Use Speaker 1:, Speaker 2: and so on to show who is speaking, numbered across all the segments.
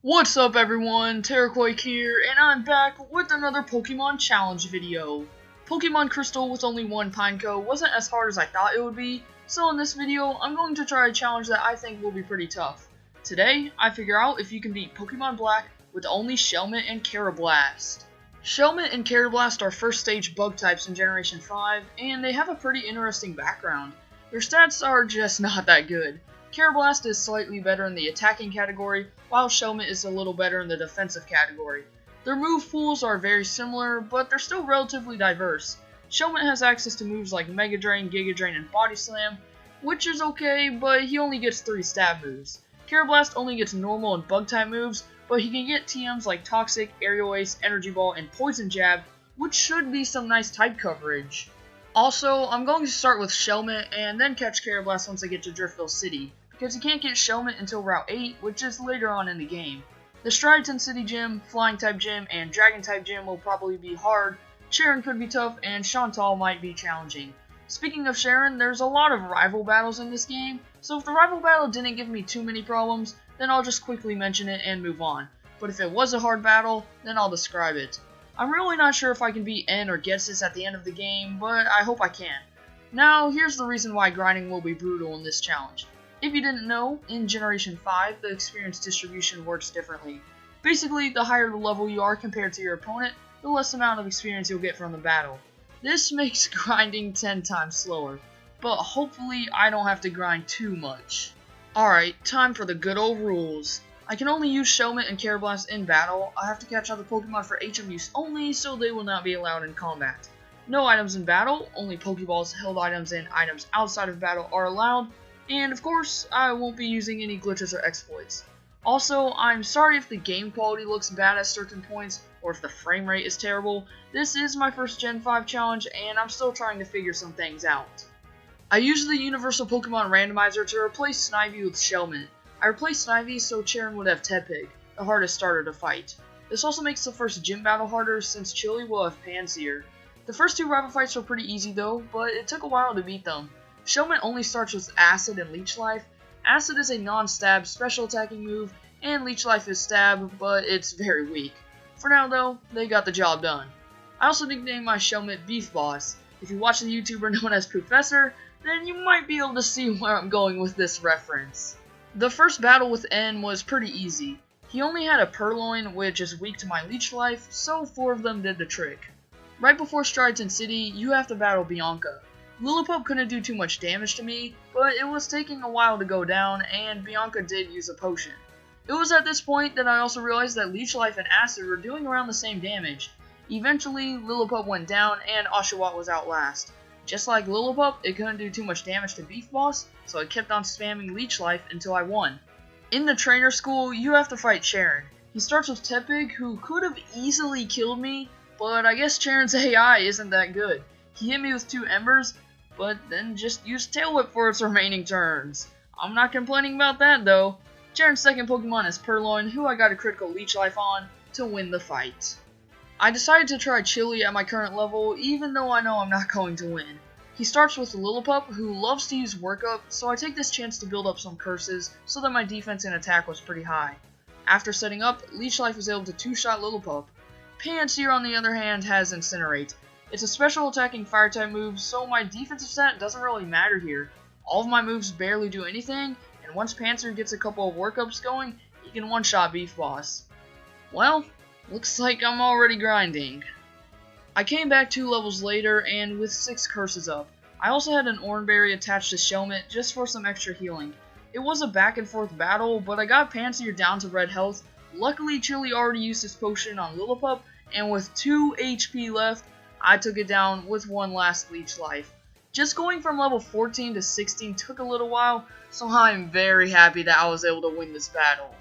Speaker 1: What's up everyone, Terraquake here, and I'm back with another Pokemon Challenge video. Pokemon Crystal with only one Pineco wasn't as hard as I thought it would be, so in this video, I'm going to try a challenge that I think will be pretty tough. Today, I figure out if you can beat Pokemon Black with only Shelmet and Karrablast. Shelmet and Karrablast are first stage bug types in Generation 5, and they have a pretty interesting background. Their stats are just not that good. Karrablast is slightly better in the attacking category, while Shelmet is a little better in the defensive category. Their move pools are very similar, but they're still relatively diverse. Shelmet has access to moves like Mega Drain, Giga Drain, and Body Slam, which is okay, but he only gets 3 stab moves. Karrablast only gets normal and bug type moves, but he can get TMs like Toxic, Aerial Ace, Energy Ball, and Poison Jab, which should be some nice type coverage. Also, I'm going to start with Shelmet and then catch Karrablast once I get to Driftville City, because you can't get Shelmet until Route 8, which is later on in the game. The Striaton City Gym, Flying type Gym, and Dragon type Gym will probably be hard, Sharon could be tough, and Chantal might be challenging. Speaking of Sharon, there's a lot of rival battles in this game, so if the rival battle didn't give me too many problems, then I'll just quickly mention it and move on. But if it was a hard battle, then I'll describe it. I'm really not sure if I can beat N or Getsis at the end of the game, but I hope I can. Now, here's the reason why grinding will be brutal in this challenge. If you didn't know, in Generation 5, the experience distribution works differently. Basically, the higher the level you are compared to your opponent, the less amount of experience you'll get from the battle. This makes grinding 10 times slower, but hopefully I don't have to grind too much. Alright, time for the good old rules. I can only use Shelmet and Karrablast in battle. I have to catch other Pokemon for HM use only, so they will not be allowed in combat. No items in battle, only Pokeballs, held items, and items outside of battle are allowed. And of course, I won't be using any glitches or exploits. Also, I'm sorry if the game quality looks bad at certain points, or if the frame rate is terrible. This is my first Gen 5 challenge, and I'm still trying to figure some things out. I used the Universal Pokemon Randomizer to replace Snivy with Shelmet. I replaced Snivy so Charon would have Tepig, the hardest starter to fight. This also makes the first gym battle harder since Chili will have Pansear. The first 2 rival fights were pretty easy though, but it took a while to beat them. Shelmet only starts with Acid and Leech Life. Acid is a non-stab special attacking move, and Leech Life is stab, but it's very weak. For now though, they got the job done. I also nicknamed my Shelmet Beef Boss. If you watch the YouTuber known as Professor, then you might be able to see where I'm going with this reference. The first battle with N was pretty easy. He only had a Purloin, which is weak to my Leech Life, so 4 of them did the trick. Right before Striaton City, you have to battle Bianca. Lillipup couldn't do too much damage to me, but it was taking a while to go down, and Bianca did use a potion. It was at this point that I also realized that Leech Life and Acid were doing around the same damage. Eventually, Lillipup went down, and Oshawott was out last. Just like Lillipup, it couldn't do too much damage to Beef Boss, so I kept on spamming Leech Life until I won. In the trainer school, you have to fight Charon. He starts with Tepig, who could have easily killed me, but I guess Charon's AI isn't that good. He hit me with 2 Embers, but then just used Tail Whip for its remaining turns. I'm not complaining about that though. Charon's second Pokemon is Purloin, who I got a critical Leech Life on to win the fight. I decided to try Chili at my current level, even though I know I'm not going to win. He starts with Lillipup, who loves to use Workup, so I take this chance to build up some curses so that my defense and attack was pretty high. After setting up, Leech Life was able to 2-shot Lillipup. Pansear on the other hand has Incinerate. It's a special attacking fire-type move, so my defensive stat doesn't really matter here. All of my moves barely do anything, and once Pansear gets a couple of workups going, he can one-shot Beef Boss. Well, looks like I'm already grinding. I came back 2 levels later, and with 6 curses up. I also had an Oranberry attached to Shelmet just for some extra healing. It was a back and forth battle, but I got Pansear down to red health. Luckily, Chili already used his potion on Lillipup, and with 2 HP left, I took it down with 1 last Leech Life. Just going from level 14 to 16 took a little while, so I'm very happy that I was able to win this battle.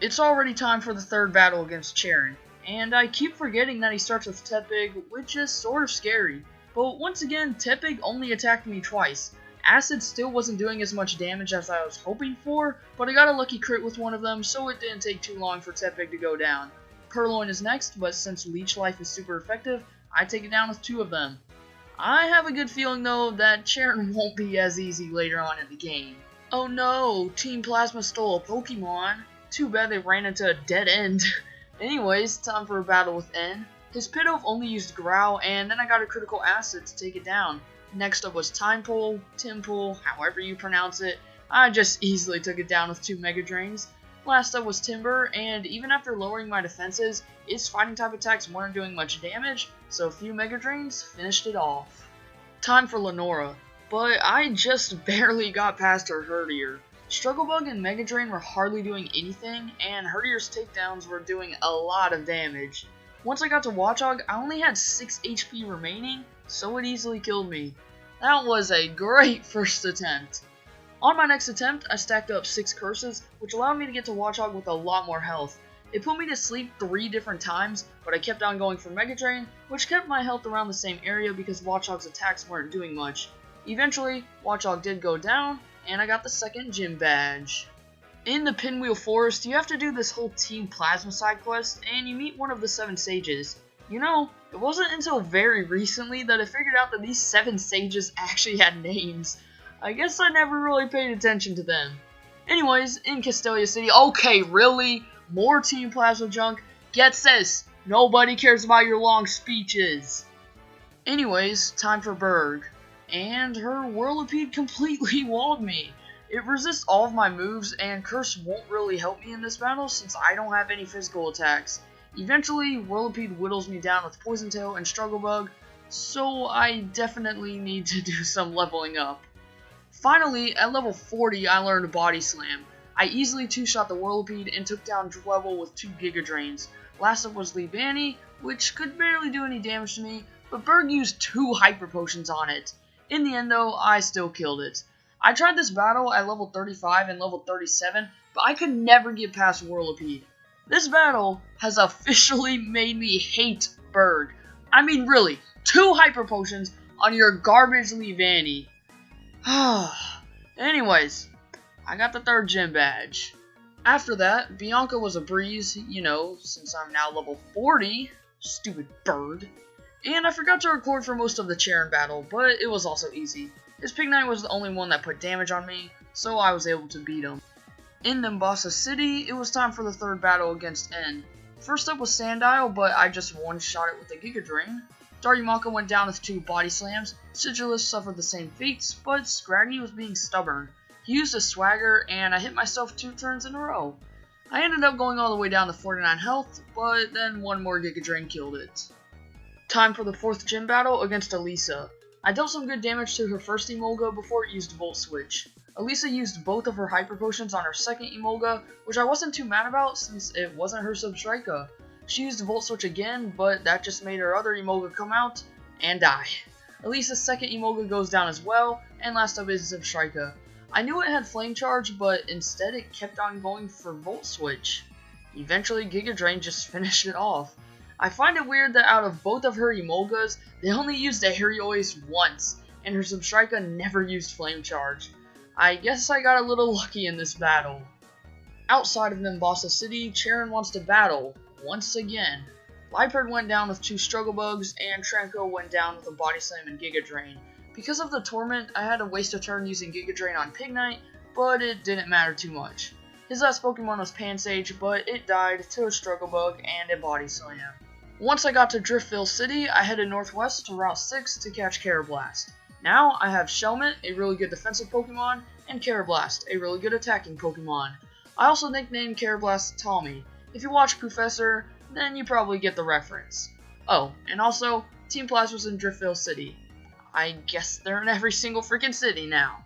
Speaker 1: It's already time for the 3rd battle against Charon, and I keep forgetting that he starts with Tepig, which is sort of scary. But once again, Tepig only attacked me twice. Acid still wasn't doing as much damage as I was hoping for, but I got a lucky crit with one of them, so it didn't take too long for Tepig to go down. Purloin is next, but since Leech Life is super effective, I take it down with 2 of them. I have a good feeling though that Charon won't be as easy later on in the game. Oh no, Team Plasma stole a Pokemon. Too bad they ran into a dead end. Anyways, time for a battle with N. His Pidove only used Growl, and then I got a critical acid to take it down. Next up was Timepole, Timpole, however you pronounce it. I just easily took it down with 2 Mega Drains. Last up was Timber, and even after lowering my defenses, its fighting type attacks weren't doing much damage, so a few Mega Drains finished it off. Time for Lenora, but I just barely got past her Herdier. Struggle Bug and Mega Drain were hardly doing anything, and Herdier's takedowns were doing a lot of damage. Once I got to Watchog, I only had 6 HP remaining, so it easily killed me. That was a great first attempt. On my next attempt, I stacked up 6 curses, which allowed me to get to Watchog with a lot more health. It put me to sleep 3 different times, but I kept on going for Mega Drain, which kept my health around the same area because Watchog's attacks weren't doing much. Eventually, Watchog did go down, and I got the second gym badge. In the Pinwheel Forest, you have to do this whole Team Plasma side quest, and you meet one of the 7 sages. You know, it wasn't until very recently that I figured out that these 7 sages actually had names. I guess I never really paid attention to them. Anyways, in Castelia City, okay, really? More Team Plasma junk? Get this! Nobody cares about your long speeches! Anyways, time for Berg. And her Whirlipede completely walled me. It resists all of my moves, and Curse won't really help me in this battle since I don't have any physical attacks. Eventually, Whirlipede whittles me down with Poison Tail and Struggle Bug, so I definitely need to do some leveling up. Finally, at level 40, I learned Body Slam. I easily 2-shot the Whirlipede and took down Dwebble with 2 Giga Drains. Last up was Leavanny, which could barely do any damage to me, but Berg used 2 Hyper Potions on it. In the end though, I still killed it. I tried this battle at level 35 and level 37, but I could never get past Whirlipede. This battle has officially made me hate Berg. I mean really, 2 Hyper Potions on your garbage Leavanny. Anyways, I got the 3rd gym badge. After that, Bianca was a breeze, you know, since I'm now level 40. Stupid bird. And I forgot to record for most of the Charon battle, but it was also easy. His Pignite was the only one that put damage on me, so I was able to beat him. In Nimbasa City, it was time for the 3rd battle against N. First up was Sandile, but I just one-shot it with a Giga Drain. Darumaka went down with 2 Body Slams, Sigilus suffered the same fates, but Scraggy was being stubborn. He used a Swagger, and I hit myself 2 turns in a row. I ended up going all the way down to 49 health, but then 1 more Giga Drain killed it. Time for the 4th gym battle against Elisa. I dealt some good damage to her first Emolga before it used Volt Switch. Elisa used both of her Hyper Potions on her second Emolga, which I wasn't too mad about since it wasn't her Substrika. She used Volt Switch again, but that just made her other Emolga come out and die. Elisa's second Emolga goes down as well, and last up is Substrika. I knew it had Flame Charge, but instead it kept on going for Volt Switch. Eventually, Giga Drain just finished it off. I find it weird that out of both of her Emolgas, they only used Aerialist once, and her Substrika never used Flame Charge. I guess I got a little lucky in this battle. Outside of Nimbasa City, Charon wants to battle, once again. Liepard went down with 2 Struggle Bugs, and Tranko went down with a Body Slam and Giga Drain. Because of the Torment, I had to waste a turn using Giga Drain on Pignite, but it didn't matter too much. His last Pokemon was Pansage, but it died to a Struggle Bug and a Body Slam. Once I got to Driftville City, I headed northwest to Route 6 to catch Karrablast. Now I have Shelmet, a really good defensive Pokemon, and Karrablast, a really good attacking Pokemon. I also nicknamed Karrablast Tommy. If you watch Professor, then you probably get the reference. Oh, and also, Team Plasma's in Driftville City. I guess they're in every single freaking city now.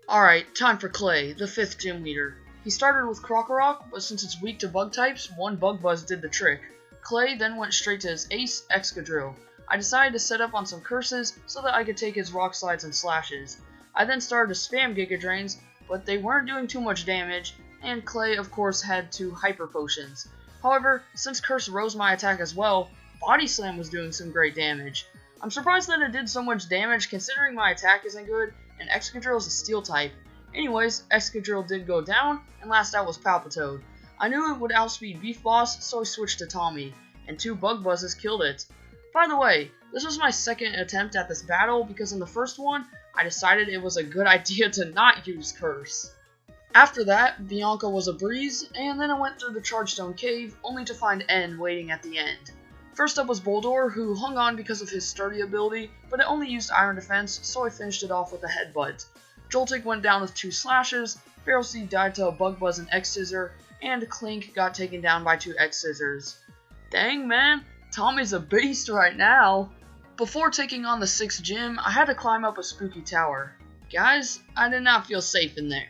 Speaker 1: Alright, time for Clay, the 5th gym leader. He started with Krokorok, but since it's weak to bug types, 1 Bug Buzz did the trick. Clay then went straight to his ace, Excadrill. I decided to set up on some curses so that I could take his Rock Slides and Slashes. I then started to spam Giga Drains, but they weren't doing too much damage, and Clay of course had 2 Hyper Potions. However, since Curse rose my attack as well, Body Slam was doing some great damage. I'm surprised that it did so much damage considering my attack isn't good, and Excadrill is a Steel type. Anyways, Excadrill did go down, and last out was Palpitoad. I knew it would outspeed Beef Boss, so I switched to Tommy, and 2 Bug Buzzes killed it. By the way, this was my second attempt at this battle because in the first one, I decided it was a good idea to not use Curse. After that, Bianca was a breeze, and then I went through the Chargestone Cave, only to find N waiting at the end. First up was Boldor, who hung on because of his sturdy ability, but it only used Iron Defense, so I finished it off with a headbutt. Joltik went down with 2 slashes, Feral Seed died to a Bug Buzz and X-Scissor, and Clink got taken down by 2 X-Scissors. Dang man, Tommy's a beast right now! Before taking on the 6th gym, I had to climb up a spooky tower. Guys, I did not feel safe in there.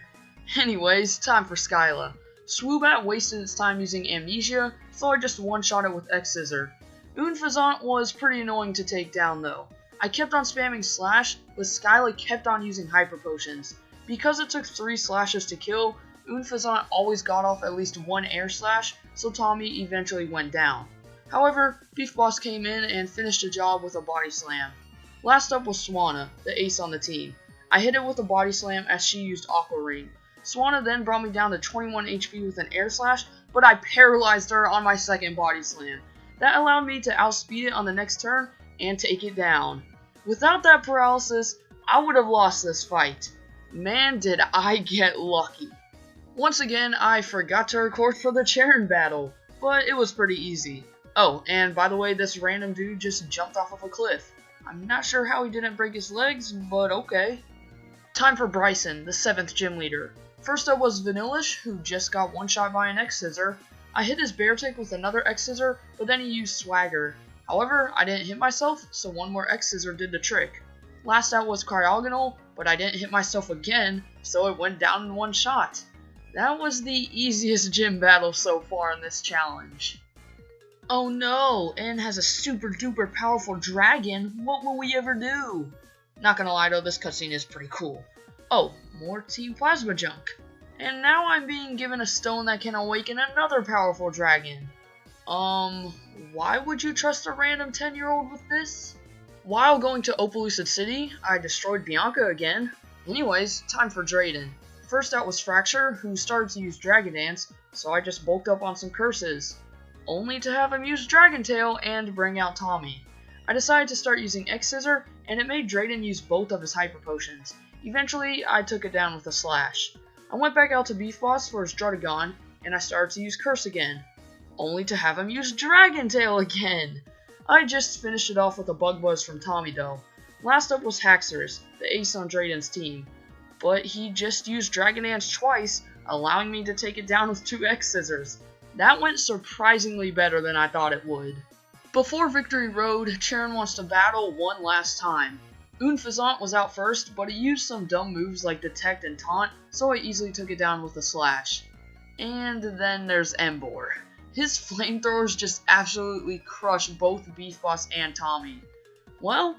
Speaker 1: Anyways, time for Skyla. Swoobat wasted its time using Amnesia, so I just one-shot it with X-Scissor. Unfazant was pretty annoying to take down though. I kept on spamming Slash, but Skyla kept on using Hyper Potions. Because it took 3 slashes to kill, Unfazant always got off at least 1 Air Slash, so Tommy eventually went down. However, Beef Boss came in and finished the job with a Body Slam. Last up was Swanna, the ace on the team. I hit it with a Body Slam as she used Aqua Ring. Swanna then brought me down to 21 HP with an Air Slash, but I paralyzed her on my 2nd Body Slam. That allowed me to outspeed it on the next turn and take it down. Without that paralysis, I would have lost this fight. Man, did I get lucky. Once again, I forgot to record for the Cheren battle, but it was pretty easy. Oh, and by the way, this random dude just jumped off of a cliff. I'm not sure how he didn't break his legs, but okay. Time for Bryson, the 7th gym leader. First up was Vanillish, who just got one-shot by an X-Scissor. I hit his Beartic with another X-Scissor, but then he used Swagger. However, I didn't hit myself, so one more X-Scissor did the trick. Last out was Cryogonal, but I didn't hit myself again, so it went down in one shot. That was the easiest gym battle so far in this challenge. Oh no, N has a super duper powerful dragon, what will we ever do? Not gonna lie though, this cutscene is pretty cool. Oh, more Team Plasma junk. And now I'm being given a stone that can awaken another powerful dragon. Why would you trust a random 10-year-old with this? While going to Opelucid City, I destroyed Bianca again. Anyways, time for Drayden. First out was Fracture, who started to use Dragon Dance, so I just bulked up on some curses. Only to have him use Dragon Tail and bring out Tommy. I decided to start using X-Scissor, and it made Drayden use both of his Hyper Potions. Eventually, I took it down with a Slash. I went back out to Beef Boss for his Druddigon, and I started to use Curse again. Only to have him use Dragon Tail again! I just finished it off with a Bug Buzz from Tommy though. Last up was Haxorus, the ace on Drayden's team. But he just used Dragon Dance twice, allowing me to take it down with 2 X-Scissors. That went surprisingly better than I thought it would. Before Victory Road, Cheren wants to battle one last time. Unfazant was out first, but he used some dumb moves like Detect and Taunt, so I easily took it down with a Slash. And then there's Embor. His flamethrowers just absolutely crush both Beef Boss and Tommy. Well,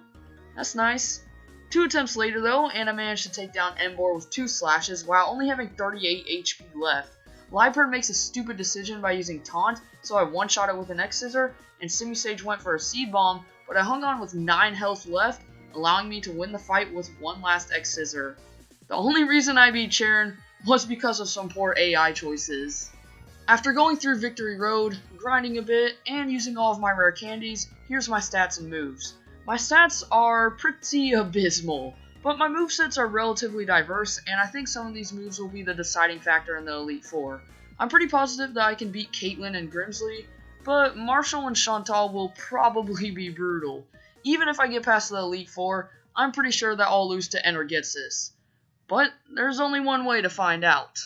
Speaker 1: that's nice. 2 attempts later though, and I managed to take down Embor with 2 slashes while only having 38 HP left. Liepard makes a stupid decision by using Taunt, so I one-shot it with an X-Scissor, and Simisage went for a Seed Bomb, but I hung on with 9 health left, allowing me to win the fight with one last X-Scissor. The only reason I beat Cheren was because of some poor AI choices. After going through Victory Road, grinding a bit, and using all of my rare candies, here's my stats and moves. My stats are pretty abysmal, but my movesets are relatively diverse, and I think some of these moves will be the deciding factor in the Elite Four. I'm pretty positive that I can beat Caitlyn and Grimsley, but Marshall and Chantal will probably be brutal. Even if I get past the Elite Four, I'm pretty sure that I'll lose to Energetsis. But there's only one way to find out.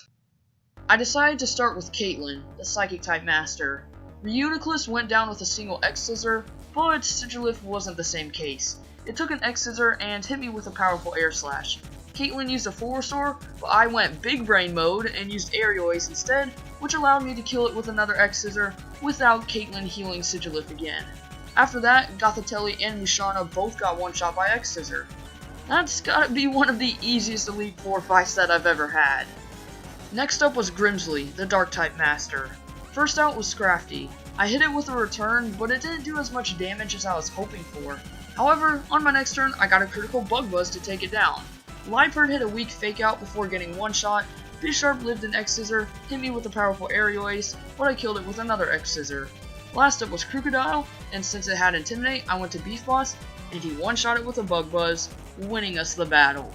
Speaker 1: I decided to start with Caitlyn, the Psychic-type Master. Reuniclus went down with a single X-Scissor, but Sigilif wasn't the same case. It took an X-Scissor and hit me with a powerful Air Slash. Caitlyn used a Full Restore, but I went Big Brain mode and used Aerial Ace instead, which allowed me to kill it with another X-Scissor without Caitlyn healing Sigilif again. After that, Gothitelle and Musharna both got one-shot by X-Scissor. That's gotta be one of the easiest Elite Four fights that I've ever had. Next up was Grimsley, the Dark-type Master. First out was Scrafty. I hit it with a return, but it didn't do as much damage as I was hoping for. However, on my next turn, I got a critical Bug Buzz to take it down. Liepard hit a weak Fake Out before getting one shot. Bisharp lived an X-Scissor, hit me with a powerful Aerial Ace, but I killed it with another X-Scissor. Last up was Crocodile, and since it had Intimidate, I went to Beef Boss, and he one-shot it with a Bug Buzz, winning us the battle.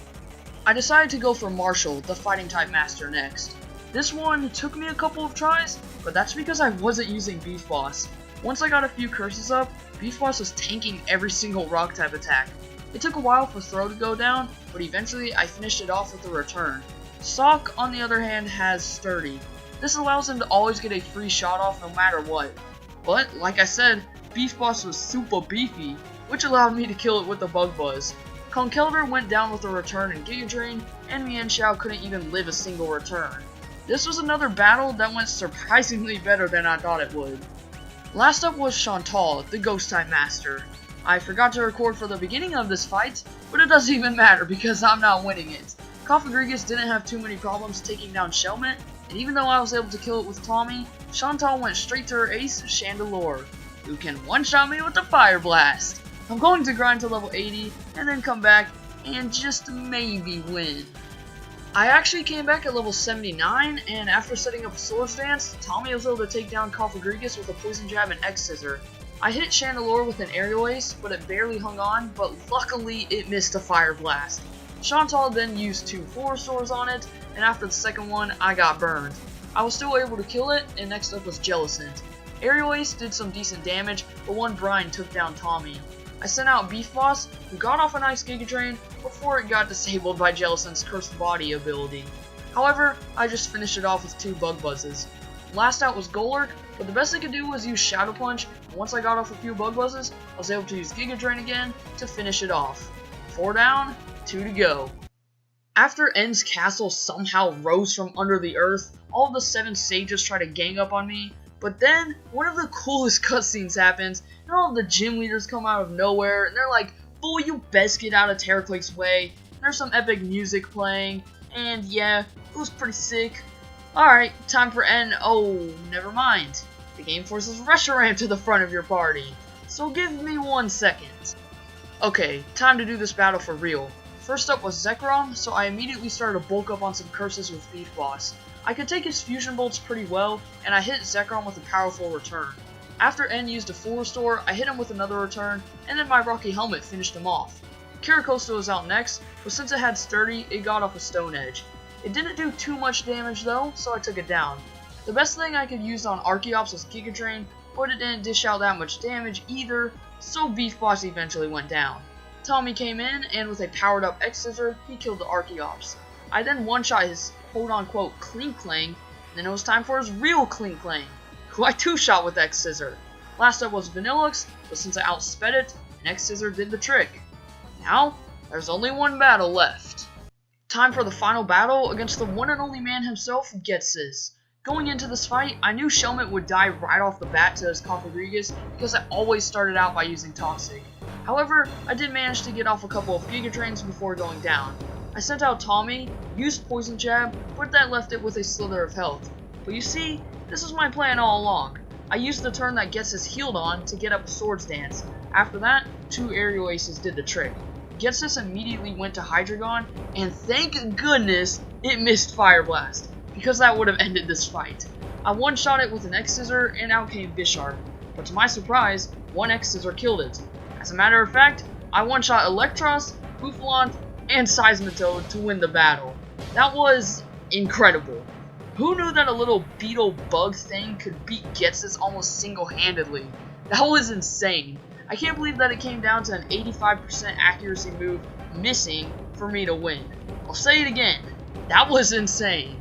Speaker 1: I decided to go for Marshall, the fighting type master, next. This one took me a couple of tries, but that's because I wasn't using Beef Boss. Once I got a few curses up, Beef Boss was tanking every single rock type attack. It took a while for Throw to go down, but eventually I finished it off with a return. Sock, on the other hand, has Sturdy. This allows him to always get a free shot off no matter what. But, like I said, Beef Boss was super beefy, which allowed me to kill it with the Bug Buzz. Conkeldurr went down with a return in Giga Drain, and Mienshao couldn't even live a single return. This was another battle that went surprisingly better than I thought it would. Last up was Chantal, the Ghost type master. I forgot to record for the beginning of this fight, but it doesn't even matter because I'm not winning it. Cofagrigus didn't have too many problems taking down Shelmet, and even though I was able to kill it with Tommy, Chantal went straight to her ace, Chandelure, who can one-shot me with a Fire Blast. I'm going to grind to level 80, and then come back and just maybe win. I actually came back at level 79, and after setting up a Swords Dance, Tommy was able to take down Cofagrigus with a Poison Jab and X-Scissor. I hit Chandelure with an Aerial Ace, but it barely hung on, but luckily it missed a Fire Blast. Chantal then used 2 Full Restores on it, and after the second one, I got burned. I was still able to kill it, and next up was Jellicent. Aerial Ace did some decent damage, but one Brine took down Tommy. I sent out Beef Boss, who got off a nice Giga Drain before it got disabled by Jellicent's Cursed Body ability. However, I just finished it off with 2 Bug Buzzes. Last out was Golurk, but the best I could do was use Shadow Punch, and once I got off a few Bug Buzzes, I was able to use Giga Drain again to finish it off. 4 down, 2 to go. After N's castle somehow rose from under the earth, all of the 7 sages try to gang up on me, but then one of the coolest cutscenes happens, and all of the gym leaders come out of nowhere, and they're like, "Boy, you best get out of Terrorquake's way." And there's some epic music playing, and yeah, it was pretty sick. Alright, time for N. Oh, never mind. The game forces Reshiram to the front of your party, so give me 1 second. Okay, time to do this battle for real. First up was Zekrom, so I immediately started to bulk up on some curses with Beef Boss. I could take his Fusion Bolts pretty well, and I hit Zekrom with a powerful return. After N used a Full Restore, I hit him with another return, and then my Rocky Helmet finished him off. Kirakosta was out next, but since it had Sturdy, it got off a Stone Edge. It didn't do too much damage though, so I took it down. The best thing I could use on Archeops was Giga Drain, but it didn't dish out that much damage either, so Beef Boss eventually went down. Tommy came in, and with a powered up X-Scissor, he killed the Archeops. I then one-shot his quote-unquote Clink Clang, and then it was time for his real Clink Clang, who I two-shot with X-Scissor. Last up was Vanillux, but since I outsped it, an X-Scissor did the trick. Now, there's only 1 battle left. Time for the final battle against the one and only man himself, Ghetsis. Going into this fight, I knew Shelmet would die right off the bat to his Cofagrigus because I always started out by using Toxic. However, I did manage to get off a couple of Giga Drains before going down. I sent out Tommy, used Poison Jab, but that left it with a slither of health. But you see, this was my plan all along. I used the turn that Ghetsis healed on to get up a Swords Dance. After that, 2 Aerial Aces did the trick. Ghetsis immediately went to Hydreigon, and thank goodness it missed Fire Blast, because that would have ended this fight. I one-shot it with an X-Scissor, and out came Bisharp, but to my surprise, 1 X-Scissor killed it. As a matter of fact, I one-shot Electros, Bouffalant, and Seismitoad to win the battle. That was incredible. Who knew that a little beetle bug thing could beat Ghetsis almost single-handedly? That was insane. I can't believe that it came down to an 85% accuracy move missing for me to win. I'll say it again, that was insane.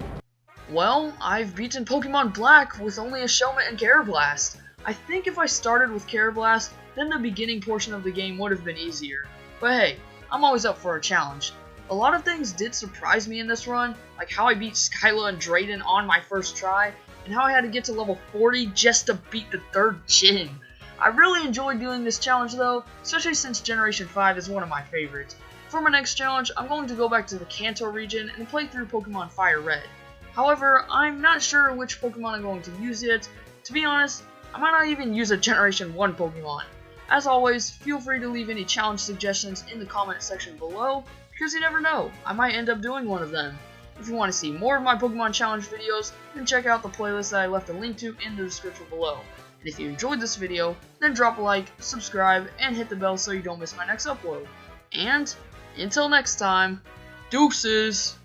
Speaker 1: Well, I've beaten Pokemon Black with only a Shelmet and Karrablast. I think if I started with Karrablast, then the beginning portion of the game would have been easier. But hey, I'm always up for a challenge. A lot of things did surprise me in this run, like how I beat Skyla and Drayden on my first try, and how I had to get to level 40 just to beat the 3rd gym. I really enjoyed doing this challenge though, especially since Generation 5 is one of my favorites. For my next challenge, I'm going to go back to the Kanto region and play through Pokemon Fire Red. However, I'm not sure which Pokemon I'm going to use yet. To be honest, I might not even use a Generation 1 Pokemon. As always, feel free to leave any challenge suggestions in the comment section below, because you never know, I might end up doing one of them. If you want to see more of my Pokemon challenge videos, then check out the playlist that I left a link to in the description below. And if you enjoyed this video, then drop a like, subscribe, and hit the bell so you don't miss my next upload. And, until next time, Deuces!